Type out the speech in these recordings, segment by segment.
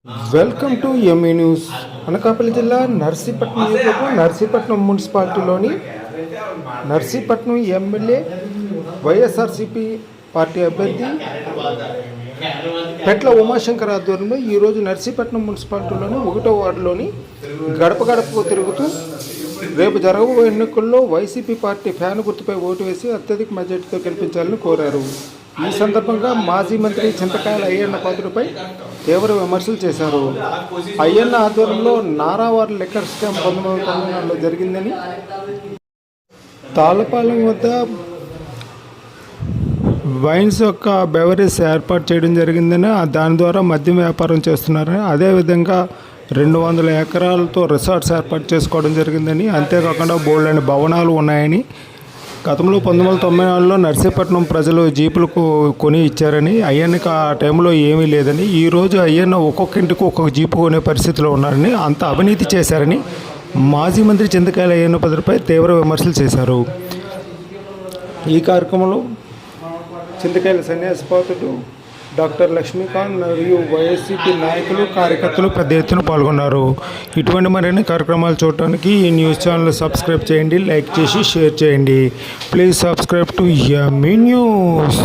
Welcome to ME news. Anakapalli జిల్లా నర్సీపట్నం నియోజకవర్గం నర్సీపట్నం మున్సిపాలిటీలోని నర్సీపట్నం ఎమ్మెల్యే వైఎస్ఆర్సీపీ పార్టీ అభ్యర్థి పెట్ల ఉమాశంకర్ ఆధ్వర్యంలో ఈరోజు నర్సీపట్నం మున్సిపాలిటీలోని 1వ వార్డులోని గడప గడపకు తిరుగుతూ రేపు జరగబోయే ఎన్నికల్లో వైసీపీ పార్టీ ఫ్యాన్ గుర్తుపై ఓటు వేసి అత్యధిక మెజార్టీతో గెలిపించాలని కోరారు. ఈ సందర్భంగా మాజీ మంత్రి చింతకాయల అయ్యన్న పాత్రుడిపై తీవ్ర విమర్శలు చేశారు. అయ్యన్న ఆధ్వర్యంలో నారావారి లిక్కర్ స్కామ్ 1994లో జరిగిందని, తాళపాలెం వద్ద వైన్స్ యొక్క బెవరేజ్ ఏర్పాటు చేయడం జరిగిందని, దాని ద్వారా మద్యం వ్యాపారం చేస్తున్నారని, అదేవిధంగా 200 ఎకరాలతో రిసార్ట్స్ ఏర్పాటు చేసుకోవడం జరిగిందని, అంతేకాకుండా బోల్డెన్ భవనాలు ఉన్నాయని, గతంలో 1994లో నర్సీపట్నం ప్రజలు జీపులకు కొని ఇచ్చారని, అయ్యన్నకి ఆ టైంలో ఏమీ లేదని, ఈరోజు అయ్యన్న ఒక్కొక్క ఇంటికి ఒక్కొక్క జీపు కొనే పరిస్థితిలో ఉన్నారని, అంత అవినీతి చేశారని మాజీ మంత్రి చింతకాయల అయ్యన్న పదవిపై తీవ్ర విమర్శలు చేశారు. ఈ కార్యక్రమంలో చింతకాయల సన్యాసిపాత్రుడు డాక్టర్ లక్ష్మీకాంత్ మరియు వైఎస్సీపీ నాయకులు, కార్యకర్తలు పెద్ద ఎత్తున పాల్గొన్నారు. ఇటువంటి మరిన్ని కార్యక్రమాలు చూడటానికి ఈ న్యూస్ ఛానల్ సబ్స్క్రైబ్ చేయండి, లైక్ చేసి షేర్ చేయండి. Please subscribe to ME news.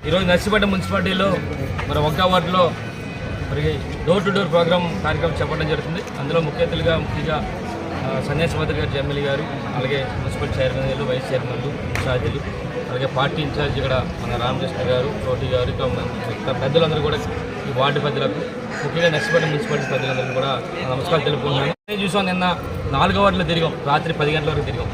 ఈరోజు నర్సీపట్నం మున్సిపాలిటీలో మరి 1వ వార్డులో మరి డోర్ టు డోర్ కార్యక్రమం చేపట్టడం జరుగుతుంది. అందులో ముఖ్యంగా సన్యాసి మంత్రి గారు, ఎమ్మెల్యే గారు, అలాగే మున్సిపల్ చైర్మన్లు, వైస్ చైర్మన్లు, ఇన్ఛార్జీలు, అలాగే పార్టీ ఇన్ఛార్జ్ ఇక్కడ మన రామకృష్ణ గారు, చోటి గారు, ఇంకా పెద్దలందరూ కూడా ఈ వార్డు పెద్దలకు, ముఖ్యంగా నర్సీపట్నం మున్సిపాలిటీ పెద్దలందరూ కూడా నమస్కారం తెలుపుకుంటున్నాను. నేను చూసాం, నిన్న 4వ వార్డులో తిరిగాం, రాత్రి 10 గంటల వరకు తిరిగాం.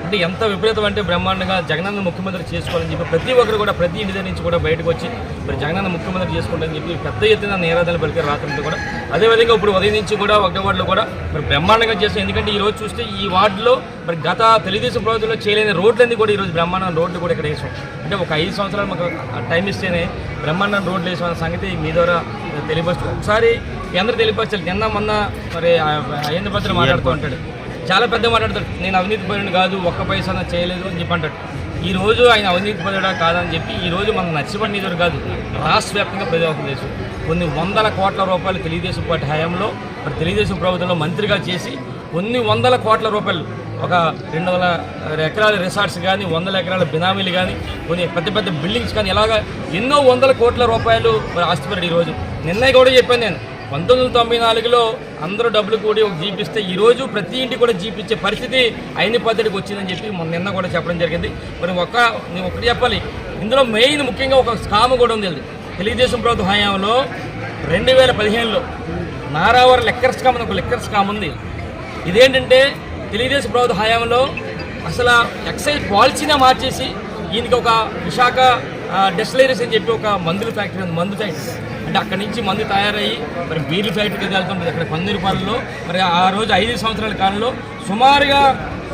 అంటే ఎంత విపరీతం అంటే బ్రహ్మాండంగా జగనన్న ముఖ్యమంత్రి చేసుకోవాలని చెప్పి ప్రతి ఒక్కరు కూడా ప్రతి ఇంటి దగ్గర నుంచి కూడా బయటకు వచ్చి మరి జగనన్న ముఖ్యమంత్రి చేసుకుంటారని చెప్పి పెద్ద ఎత్తున నిరాధనలు పలికారు రాత్రి కూడా. అదేవిధంగా ఇప్పుడు ఉదయం నుంచి కూడా 1వ వార్డులో కూడా మరి బ్రహ్మాండంగా చేస్తాం. ఎందుకంటే ఈరోజు చూస్తే ఈ వార్డులో మరి గత తెలుగుదేశం ప్రభుత్వంలో చేయలేని రోడ్లన్నీ కూడా ఈరోజు బ్రహ్మాండం రోడ్లు కూడా ఇక్కడ వేసాం. అంటే ఒక 5 సంవత్సరాలు మాకు టైం ఇస్తేనే బ్రహ్మాండం రోడ్లు వేసామన్న సంగతి మీ ద్వారా తెలియపరుస్తూ ఒకసారి అందరూ తెలియపరచాలి. నిన్న మొన్న మరి అయ్యన్న భద్ర మాట్లాడుతూ ఉంటాడు, చాలా పెద్ద మాట్లాడతాడు, నేను అవినీతి పరుని కాదు, ఒక్క పైసా చేయలేదు అని చెప్పి అంటాడు. ఈరోజు ఆయన అవినీతి పరుడా కాదని చెప్పి ఈరోజు మన నర్సీపట్నం నియోజకవర్గం కాదు, రాష్ట్ర వ్యాప్తంగా ప్రజాపం చేసి కొన్ని వందల కోట్ల రూపాయలు తెలుగుదేశం పార్టీ హయాంలో మరి తెలుగుదేశం ప్రభుత్వంలో మంత్రిగా చేసి కొన్ని వందల కోట్ల రూపాయలు ఒక 200 ఎకరాల రిసార్ట్స్ కానీ 100 ఎకరాల బినామీలు కానీ కొన్ని పెద్ద పెద్ద బిల్డింగ్స్ కానీ ఇలాగా ఎన్నో వందల కోట్ల రూపాయలు ఆస్తిపరుడు ఈరోజు నిన్న కూడా చెప్పాను నేను 1994లో అందరూ డబ్బులు కూడి ఒక జీప్ ఇస్తే ఈరోజు ప్రతి ఇంటికి కూడా జీప్ ఇచ్చే పరిస్థితి అయిన పద్ధతికి వచ్చిందని చెప్పి నిన్న కూడా చెప్పడం జరిగింది. మరి నేను ఒకటి చెప్పాలి, ఇందులో మెయిన్ ముఖ్యంగా ఒక స్కామ్ కూడా ఉంది. తెలుగుదేశం ప్రభుత్వ హయాంలో 2015లో నారావారి లెక్కర్ స్కామ్ అని ఒక లెక్కర్ స్కామ్ ఉంది. ఇదేంటంటే తెలుగుదేశం ప్రభుత్వ హయాంలో అసలు ఎక్సైజ్ పాలసీనే మార్చేసి ఈయనకి ఒక విశాఖ డెస్టిలరీస్ అని చెప్పి ఒక మందుల ఫ్యాక్టరీ ఉంది. మందు ఫ్యాక్టరీ అంటే అక్కడి నుంచి మందు తయారయ్యి మరి బీర్లు ఫ్యాక్టరీకి వెళ్తుంటుంది అక్కడ పందిరిపాలెంలో. మరి ఆ రోజు 5 సంవత్సరాల కాలంలో సుమారుగా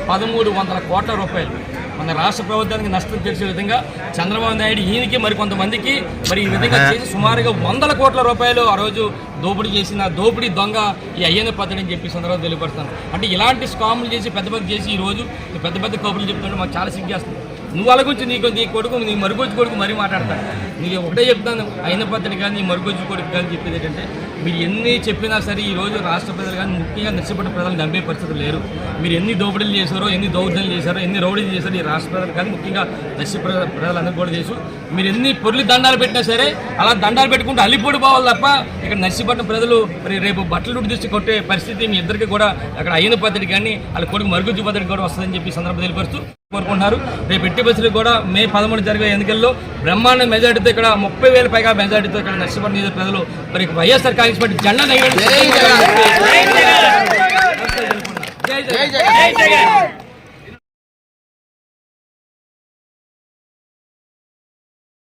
1300 కోట్ల రూపాయలు మన రాష్ట్ర ప్రభుత్వానికి నష్టం చేసే విధంగా చంద్రబాబు నాయుడు ఈయనకి మరి కొంతమందికి మరి ఈ విధంగా చేసి సుమారుగా 100 కోట్ల రూపాయలు ఆ రోజు దోపిడీ చేసిన దోపిడీ దొంగ ఈ అయ్యన్న పద్ధతి అని చెప్పి సందర్భంగా తెలియపరుస్తాను. అంటే ఇలాంటి స్కాములు చేసి పెద్ద చేసి ఈరోజు పెద్ద కబుర్లు చెప్తుంటే మాకు చాలా సిగ్గేస్తుంది. నువ్వు అలాగుంచి నీ కొడుకు నీ మరుగుజ్జు కొడుకు మరీ మాట్లాడతాను. నీకు ఒకటే చెప్తాను, అయిన పద్ధతి కానీ నీ మరుగుజ్జు కొడుకు కానీ చెప్పేది ఏంటంటే మీరు ఎన్ని చెప్పినా సరే ఈరోజు రాష్ట్ర ప్రజలు కానీ ముఖ్యంగా నష్టపడ్డ ప్రజలు నమ్మే పరిస్థితులు లేరు. మీరు ఎన్ని దోపిడీలు చేశారో, ఎన్ని దౌర్జన్యాలు చేశారో, ఎన్ని రౌడీలు చేశారో ఈ రాష్ట్ర ప్రజలు కానీ ముఖ్యంగా నష్ట ప్రజలందరూ కూడా చేసు. మీరు ఎన్ని పొర్లి దండాలు పెట్టినా సరే అలా దండాలు పెట్టుకుంటూ అల్లిపోడి పోవాలి తప్ప ఇక్కడ నష్టపడిన ప్రజలు మరి రేపు బట్టలు తీసి కొట్టే పరిస్థితి మీ ఇద్దరికి కూడా అక్కడ అయిన పద్ధతి కానీ వాళ్ళ కొడుకు మరుగుజ్జు పద్ధతి కూడా వస్తుందని చెప్పి సందర్భం తెలియపరుస్తూ కోరుకుంటున్నారు. రేపు ఎట్టి బస్సులు కూడా May 13 జరిగే ఎన్నికల్లో బ్రహ్మాండ మెజార్టీతో ఇక్కడ 30,000 పైగా మెజార్టీతో ఇక్కడ నష్టపడిన ప్రజలు మరి వైఎస్ఆర్ కాంగ్రెస్ పార్టీ జెండా నైవేద్యం